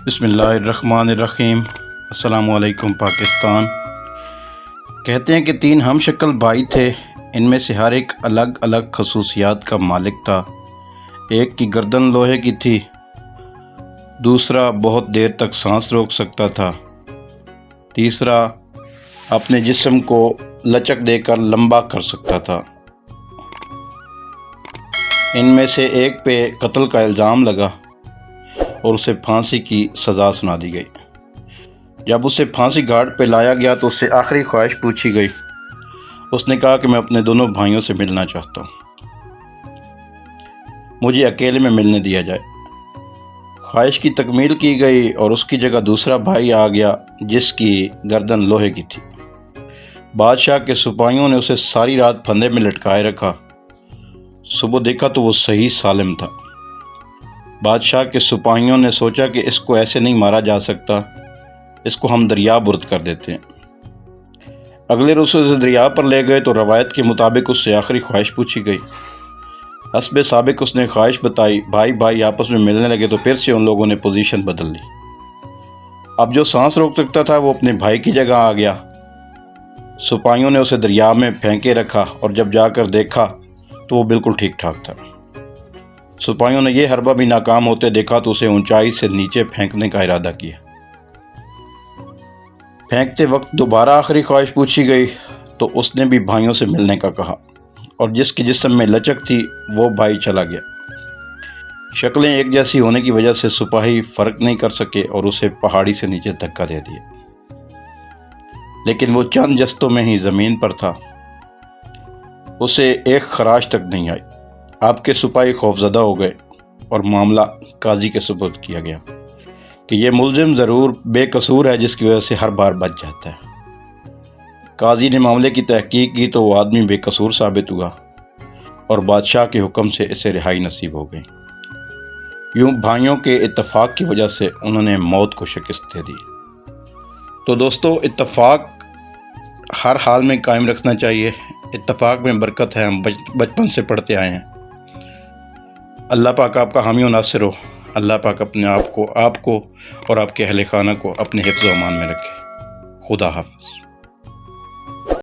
بسم اللہ الرحمن الرحیم۔ السلام علیکم پاکستان۔ کہتے ہیں کہ 3 ہم شکل بھائی تھے، ان میں سے ہر ایک الگ الگ خصوصیات کا مالک تھا۔ ایک کی گردن لوہے کی تھی، دوسرا بہت دیر تک سانس روک سکتا تھا، تیسرا اپنے جسم کو لچک دے کر لمبا کر سکتا تھا۔ ان میں سے ایک پہ قتل کا الزام لگا اور اسے پھانسی کی سزا سنا دی گئی۔ جب اسے پھانسی گھاٹ پہ لایا گیا تو اس سے آخری خواہش پوچھی گئی۔ اس نے کہا کہ میں اپنے دونوں بھائیوں سے ملنا چاہتا ہوں، مجھے اکیلے میں ملنے دیا جائے۔ خواہش کی تکمیل کی گئی اور اس کی جگہ دوسرا بھائی آ گیا جس کی گردن لوہے کی تھی۔ بادشاہ کے سپاہیوں نے اسے ساری رات پھندے میں لٹکائے رکھا۔ صبح دیکھا تو وہ صحیح سالم تھا۔ بادشاہ کے سپاہیوں نے سوچا کہ اس کو ایسے نہیں مارا جا سکتا، اس کو ہم دریا برد کر دیتے ہیں۔ اگلے روز اسے دریا پر لے گئے تو روایت کے مطابق اس سے آخری خواہش پوچھی گئی۔ حسب سابق اس نے خواہش بتائی، بھائی آپس میں ملنے لگے تو پھر سے ان لوگوں نے پوزیشن بدل لی۔ اب جو سانس روک سکتا تھا وہ اپنے بھائی کی جگہ آ گیا۔ سپاہیوں نے اسے دریا میں پھینکے رکھا اور جب جا کر دیکھا تو وہ بالکل ٹھیک ٹھاک تھا۔ سپاہیوں نے یہ حربہ بھی ناکام ہوتے دیکھا تو اسے اونچائی سے نیچے پھینکنے کا ارادہ کیا۔ پھینکتے وقت دوبارہ آخری خواہش پوچھی گئی تو اس نے بھی بھائیوں سے ملنے کا کہا، اور جس کے جسم میں لچک تھی وہ بھائی چلا گیا۔ شکلیں ایک جیسی ہونے کی وجہ سے سپاہی فرق نہیں کر سکے اور اسے پہاڑی سے نیچے دھکا دے دیا، لیکن وہ چند جستوں میں ہی زمین پر تھا، اسے ایک خراش تک نہیں آئی۔ آپ کے سپاہی خوفزدہ ہو گئے اور معاملہ قاضی کے سپرد کیا گیا کہ یہ ملزم ضرور بے قصور ہے جس کی وجہ سے ہر بار بچ جاتا ہے۔ قاضی نے معاملے کی تحقیق کی تو وہ آدمی بے قصور ثابت ہوا اور بادشاہ کے حکم سے اسے رہائی نصیب ہو گئی۔ یوں بھائیوں کے اتفاق کی وجہ سے انہوں نے موت کو شکست دے دی۔ تو دوستو، اتفاق ہر حال میں قائم رکھنا چاہیے۔ اتفاق میں برکت ہے، ہم بچپن سے پڑھتے آئے ہیں۔ اللہ پاک آپ کا حامی و ناصر ہو۔ اللہ پاک اپنے آپ کو اور آپ کے اہل خانہ کو اپنے حفظ و امان میں رکھے۔ خدا حافظ۔